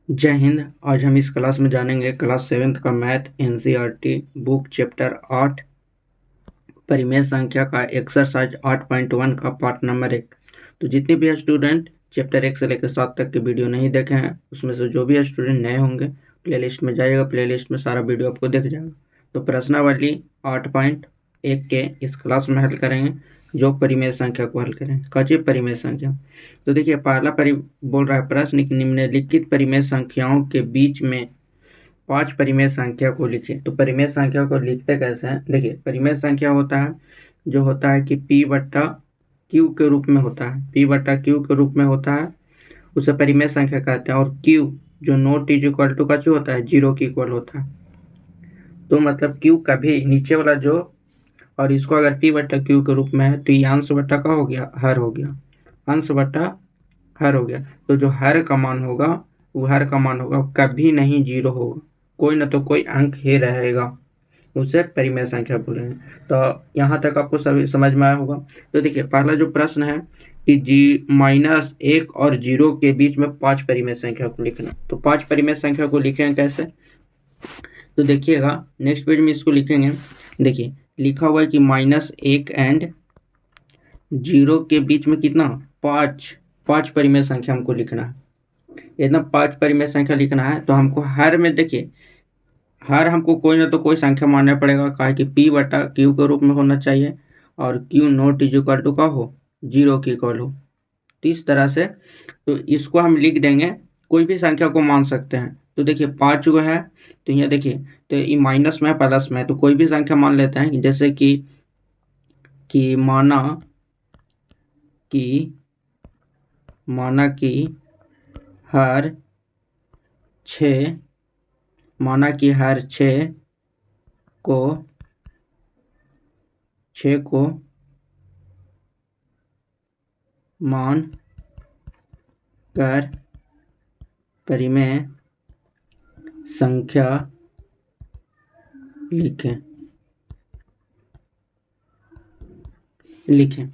जय हिंद। आज हम इस क्लास में जानेंगे क्लास 7th का मैथ एनसीईआरटी बुक चैप्टर 8 परिमेय संख्या का एक्सरसाइज 8.1 का पार्ट नंबर 1। तो जितने भी स्टूडेंट चैप्टर 1 से लेकर 7 तक के वीडियो नहीं देखे हैं, उसमें से जो भी स्टूडेंट नए होंगे प्लेलिस्ट में जाइएगा, प्लेलिस्ट में सारा वीडियो आपको दिख जाएगा। तो प्रश्नावली 8.1 के इस क्लास में हल करेंगे, जो परिमेय संख्या को हल करेंगे। कच्ची परिमेय संख्या। तो देखिए पहला बोल रहा है प्रश्न कि निम्नलिखित परिमेय संख्याओं के बीच में 5 परिमेय संख्या को लिखिए। तो परिमेय संख्या को लिखते कैसे हैं? देखिए परिमेय संख्या होता है जो होता है कि P बट्टा Q के रूप में होता है, P बट्टा Q के रूप में होता है, उसे परिमेय संख्या कहते हैं। और Q जो नॉट इज इक्वल टू का जो होता है 0 के इक्वल होता है। तो मतलब Q कभी नीचे वाला जो, और इसको अगर P बट्टा Q के रूप में है तो ये अंश बट्टा का हो गया, हर हो गया, अंश बट्टा हर हो गया। तो जो हर का मान होगा वो हर का मान होगा कभी नहीं 0 होगा, कोई ना तो कोई अंक ही रहेगा, उसे परिमेय संख्या बोलेंगे। तो यहाँ तक आपको सभी समझ में आया होगा। तो देखिए पहला जो प्रश्न है कि -1 और 0 के बीच में 5 परिमेय संख्या को लिखना। तो 5 परिमेय संख्या को लिखेंगे कैसे? तो देखिएगा नेक्स्ट पेज में इसको लिखेंगे। देखिए लिखा हुआ है कि -1 एंड 0 के बीच में कितना, 5 परिमेय संख्या हमको लिखना है। इतना 5 परिमेय संख्या लिखना है तो हमको हर में, देखिए हर हमको कोई ना तो कोई संख्या मानना पड़ेगा, कहा कि P बटा Q के रूप में होना चाहिए और Q naught is equal to का हो 0 के इक्वल हो। तो इस तरह से तो इसको हम लिख देंगे, कोई भी संख्या को मान सकते हैं। तो देखिए 5 जो है तो यहाँ देखिए तो ये माइनस में है प्लस में है, तो कोई भी संख्या मान लेते हैं, जैसे कि माना कि हर 6 को मान कर परिमेय संख्या लिखें।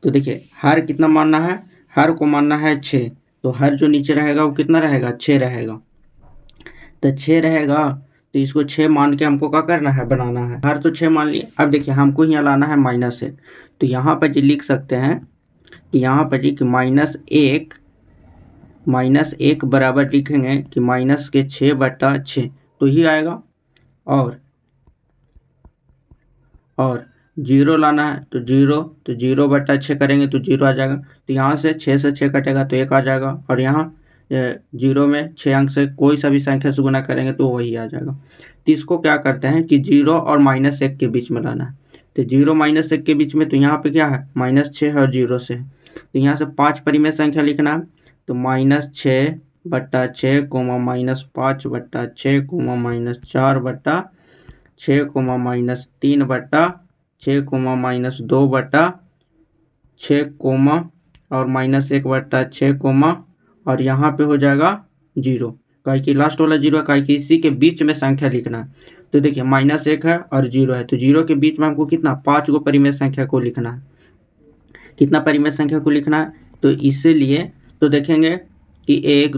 तो देखिए हर कितना मानना है, हर को मानना है 6, तो हर जो नीचे रहेगा वो कितना रहेगा, 6 रहेगा। तो 6 रहेगा तो इसको 6 मान के हमको क्या करना है, बनाना है। हर तो 6 मान लिए। अब देखिए हमको यहाँ लाना है -1, तो यहाँ पर जी लिख सकते हैं कि यहाँ पर जी कि -1 बराबर लिखेंगे कि माइनस के 6 बटा 6, तो ही आएगा। और 0 लाना है तो 0 बटा 6 करेंगे तो 0 आ जाएगा। तो यहाँ से 6 से 6 कटेगा तो 1 आ जाएगा, और यहाँ 0 में 6 अंक से कोई सा भी संख्या से गुना करेंगे तो वही आ जाएगा। तो इसको क्या करते हैं कि 0 और -1 के बीच में लाना है। तो 0 -1 के बीच में, तो यहाँ पे क्या है -6 है और 0 से, तो यहाँ से 5 परिमेय संख्या लिखना है। तो -6 बटा 6 कोमा -5 बटा 6 कोमा -4 बटा 6 कोमा -3 बटा 6 कोमा -2 बटा 6 कोमा और -1 बटा 6 कोमा, और यहाँ पे हो जाएगा 0, काहे कि लास्ट वाला 0 है, काहे कि इसी के बीच में संख्या लिखना है। तो देखिए -1 है और 0 है, तो 0 के बीच में हमको कितना 5 गो परिमेय संख्या को लिखना है। कितना परिमेय संख्या को लिखना है? तो इसीलिए तो देखेंगे कि 1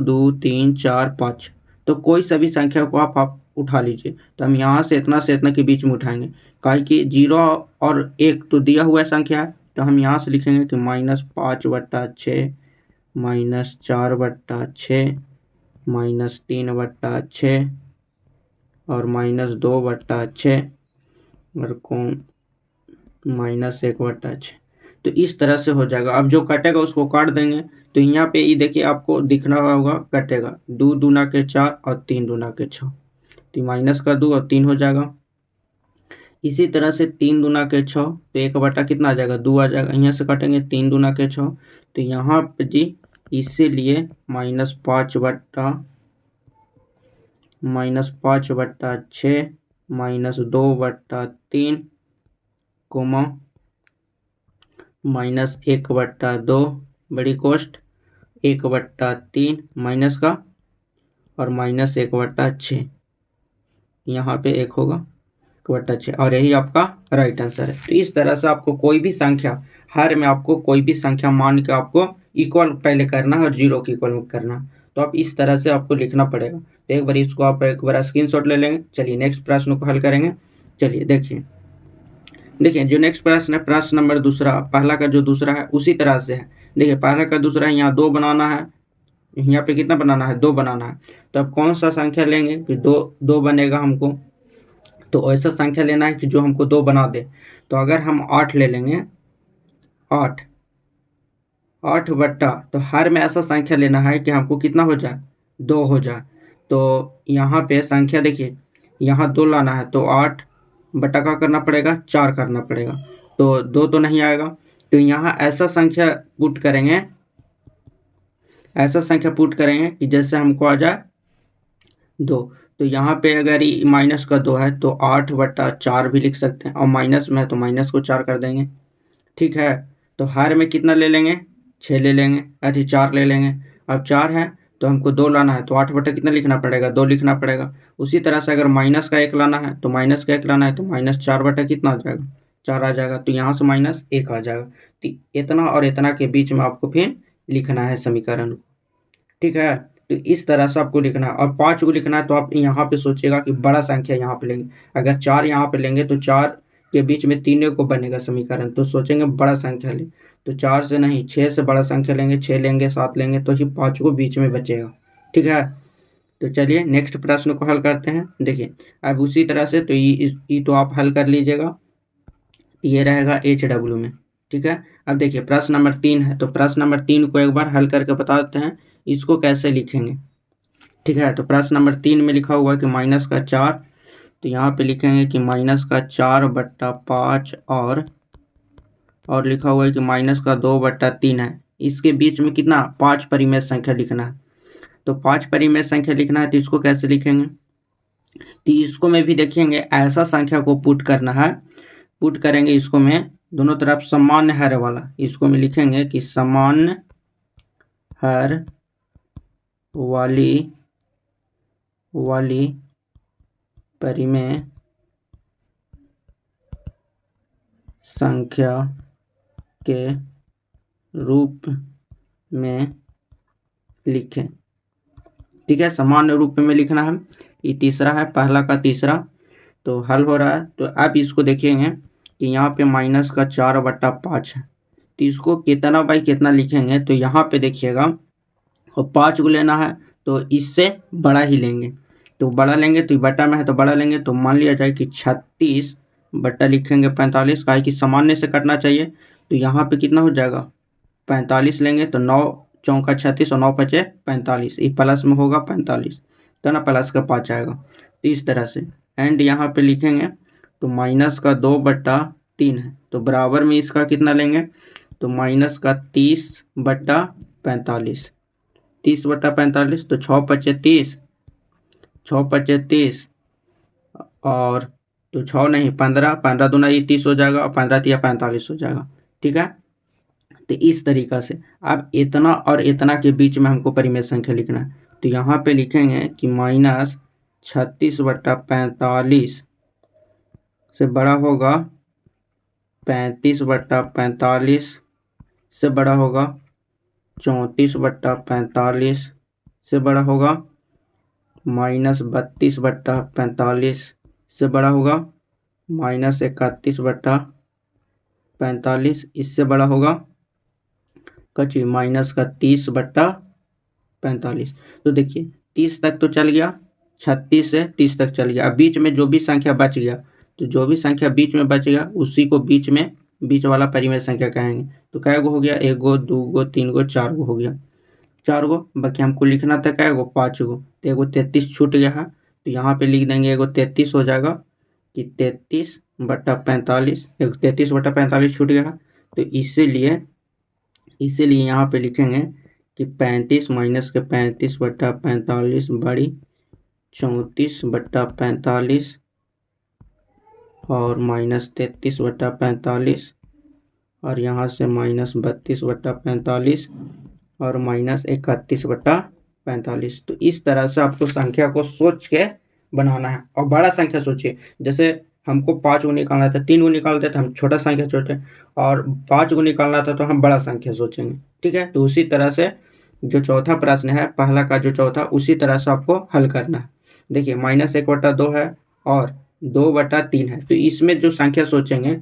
2 3 4 5, तो कोई सभी संख्या को आप उठा लीजिए। तो हम यहाँ से इतना के बीच में उठाएंगे, काहे कि 0 और 1 तो दिया हुआ संख्या है, तो हम यहाँ से लिखेंगे कि -5 बटा 6 -4 बटा 6 -3 बटा 6 और -2 बटा 6 और -1 बटा 6। तो इस तरह से हो जाएगा। अब जो कटेगा उसको काट देंगे। तो यहाँ पे ये देखिए आपको दिखना होगा कटेगा 2 दूना के 4 और 3 दूना के 6, तो माइनस का 2 और 3 हो जाएगा। इसी तरह से 3 दूना के 6, तो 1 बटा कितना आ जाएगा, 2 आ जाएगा। यहाँ से काटेंगे 3 दूना के 6, तो यहाँ पे जी इसीलिए -5 बटा 6 -2 बटा 3 कोमा -1 बटा 2 बड़ी कोष्ट 1 बटा 3 माइनस का और -1 बटा 6, यहाँ पे 1 होगा बटा 6 और यही आपका राइट आंसर है। तो इस तरह से आपको कोई भी संख्या, हर में आपको कोई भी संख्या मान के आपको इक्वल पहले करना है और 0 के इक्वल करना है। तो आप इस तरह से आपको लिखना पड़ेगा। तो एक बार इसको आप एक बार स्क्रीनशॉट ले लेंगे। चलिए नेक्स्ट प्रश्न को हल करेंगे। चलिए देखिए जो नेक्स्ट प्रश्न है, प्रश्न नंबर दूसरा, पहला का जो दूसरा है उसी तरह से है। देखिए पहला का दूसरा है, यहाँ 2 बनाना है, यहाँ पे कितना बनाना है, 2 बनाना है। तो अब कौन सा संख्या लेंगे कि 2 बनेगा हमको, तो ऐसा संख्या लेना है कि जो हमको 2 बना दे। तो अगर हम 8 ले लेंगे, 8 बट्टा, तो हर में ऐसा संख्या लेना है कि हमको कितना हो जाए, 2 हो जाए। तो यहाँ पे संख्या देखिए, यहाँ 2 लाना है तो 8 बट्टा का करना पड़ेगा, 4 करना पड़ेगा। तो 2 तो नहीं आएगा। तो यहाँ ऐसा संख्या पुट करेंगे, कि जैसे हमको आ जाए 2। तो यहाँ पे अगर ये माइनस का 2 है तो 8 बट्टा 4 भी लिख सकते हैं, और माइनस में है तो माइनस को 4 कर देंगे। ठीक है। तो हर में कितना ले लेंगे, 6 ले लेंगे, अरे 4 ले लेंगे। अब 4 है तो हमको 2 लाना है, तो 8 बटा कितना लिखना पड़ेगा, 2 लिखना पड़ेगा। उसी तरह से अगर माइनस का 1 लाना है तो माइनस का 1 लाना है, तो माइनस 4 बटा कितना आ जाएगा, 4 आ जाएगा। तो यहाँ से माइनस 1 आ जाएगा। तो इतना और इतना के बीच में आपको फिर लिखना है समीकरण को। ठीक है। तो इस तरह से आपको लिखना है, और 5 को लिखना है। तो आप यहाँ पे सोचिएगा कि बड़ा संख्या यहाँ पे लेंगे। अगर 4 यहाँ पे लेंगे तो 4 के बीच में 3 को बनेगा समीकरण, तो सोचेंगे बड़ा संख्या ले। तो 4 से नहीं, 6 से बड़ा संख्या लेंगे, 6 लेंगे, 7 लेंगे, तो ही 5 को बीच में बचेगा। ठीक है। तो चलिए नेक्स्ट प्रश्न को हल करते हैं। देखिए अब उसी तरह से, तो ये तो आप हल कर लीजिएगा, ये रहेगा HW में। ठीक है। अब देखिए प्रश्न नंबर 3 है, तो प्रश्न नंबर 3 को एक बार हल करके बता देते हैं इसको कैसे लिखेंगे। ठीक है। तो प्रश्न नंबर 3 में लिखा हुआ है कि माइनस का 4, तो यहाँ पे लिखेंगे कि माइनस का 4 बट्टा 5, और लिखा हुआ है कि माइनस का 2 बट्टा 3 है। इसके बीच में कितना, 5 परिमेय संख्या लिखना है। तो 5 परिमेय संख्या लिखना है, तो इसको कैसे लिखेंगे, तो इसको में भी देखेंगे ऐसा संख्या को पुट करना है, पुट करेंगे इसको में दोनों तरफ सामान्य हर वाला। इसको में लिखेंगे कि सामान्य हर वाली परिमेय संख्या के रूप में लिखें। ठीक है, सामान्य रूप में लिखना है। ये तीसरा है, पहला का तीसरा, तो हल हो रहा है। तो अब इसको देखेंगे कि यहाँ पे माइनस का 4 बट्टा 5 है, तो इसको कितना बाई कितना लिखेंगे। तो यहाँ पे देखिएगा, और 5 को लेना है तो इससे बड़ा ही लेंगे, तो बड़ा लेंगे, तो बट्टा में है तो बड़ा लेंगे। तो मान लिया जाए कि 36 बट्टा लिखेंगे 45, का कि सामान्य से कटना चाहिए। तो यहाँ पे कितना हो जाएगा, 45 लेंगे, तो 9 चौका 36 और 9 पचे 45, ये प्लस में होगा 45, तो ना प्लस का 5 आएगा। तो इस तरह से एंड यहाँ पे लिखेंगे, तो माइनस का 2 बट्टा 3 है, तो बराबर में इसका कितना लेंगे, तो माइनस का 30 बट्टा 45, 30 बट्टा 45, तो 6 पचे 30, 6 पचे 30, और तो 6 नहीं 15, 15 दूना ये 30 हो जाएगा, और 15 तिया 45 हो जाएगा। ठीक है। तो इस तरीक़ा से अब इतना और इतना के बीच में हमको परिमेय संख्या लिखना है। तो यहाँ पे लिखेंगे कि माइनस 36 बट्टा 45 से बड़ा होगा 35 बट्टा 45 से बड़ा होगा 34 बट्टा 45 से बड़ा होगा माइनस 32 बट्टा 45 से बड़ा होगा माइनस 31 बट्टा 45, इससे बड़ा होगा कची माइनस का 30 बट्टा 45। तो देखिए 30 तक तो चल गया, 36 से 30 तक चल गया। अब बीच में जो भी संख्या बच गया, तो जो भी संख्या बीच में बच गया उसी को बीच वाला परिमेय संख्या कहेंगे। तो कै गो हो गया, 1 गो 2 गो 3 गो 4 गो हो गया, 4 गो। बाकी हमको लिखना था कै गो, 5 गो, तो एगो 33 छूट गया है। तो यहाँ पे लिख देंगे एगो 33 हो जाएगा कि 33 बट्टा 45, 33 बट्टा 45 छूट गया है। तो इसीलिए यहाँ पे लिखेंगे कि 35 माइनस के 35 बट्टा 45 बड़ी 34 बट्टा 45 और माइनस 33 बट्टा 45, और यहाँ से माइनस 32 बट्टा 45 और माइनस 31 बट्टा 45। तो इस तरह से आपको संख्या को सोच के बनाना है, और बड़ा संख्या सोचिए। जैसे हमको 5 को निकालना था, 3 को निकालते तो हम छोटा संख्या सोचें, और 5 को निकालना था तो हम बड़ा संख्या सोचेंगे। ठीक है, तो उसी तरह से जो चौथा प्रश्न है, पहला का जो चौथा, उसी तरह से आपको हल करना है। देखिए -1/2 है और 2/3 है, तो इसमें जो संख्या सोचेंगे,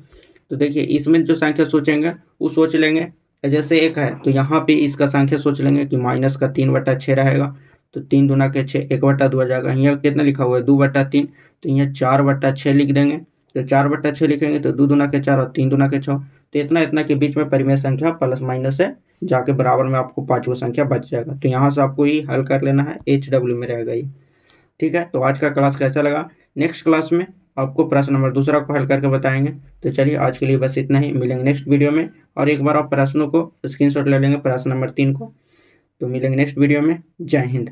तो देखिए इसमें जो संख्या सोचेंगे वो सोच लेंगे, जैसे 1 है तो यहाँ पे इसका संख्या सोच लेंगे कि माइनस का 3/6 रहेगा, तो 3 दूना के 6, 1/2 आ जाएगा। यहाँ कितना लिखा हुआ है 2/3, तो यहाँ 4/6 लिख देंगे, तो 4/6 लिखेंगे तो 2 दूना के 4 और 3 दूना के 6, तो इतना इतना के बीच में परिमेय संख्या प्लस माइनस से जाके बराबर में आपको पाँचवा संख्या बच जाएगा। तो यहाँ से आपको ये हल कर लेना है, HW में रहेगा ये। ठीक है, तो आज का क्लास कैसा लगा, नेक्स्ट क्लास में आपको प्रश्न नंबर दूसरा को हल करके बताएंगे। तो चलिए आज के लिए बस इतना ही, मिलेंगे नेक्स्ट वीडियो में। और एक बार आप प्रश्नों को स्क्रीनशॉट ले लेंगे, प्रश्न नंबर 3 को। तो मिलेंगे नेक्स्ट वीडियो में। जय हिंद।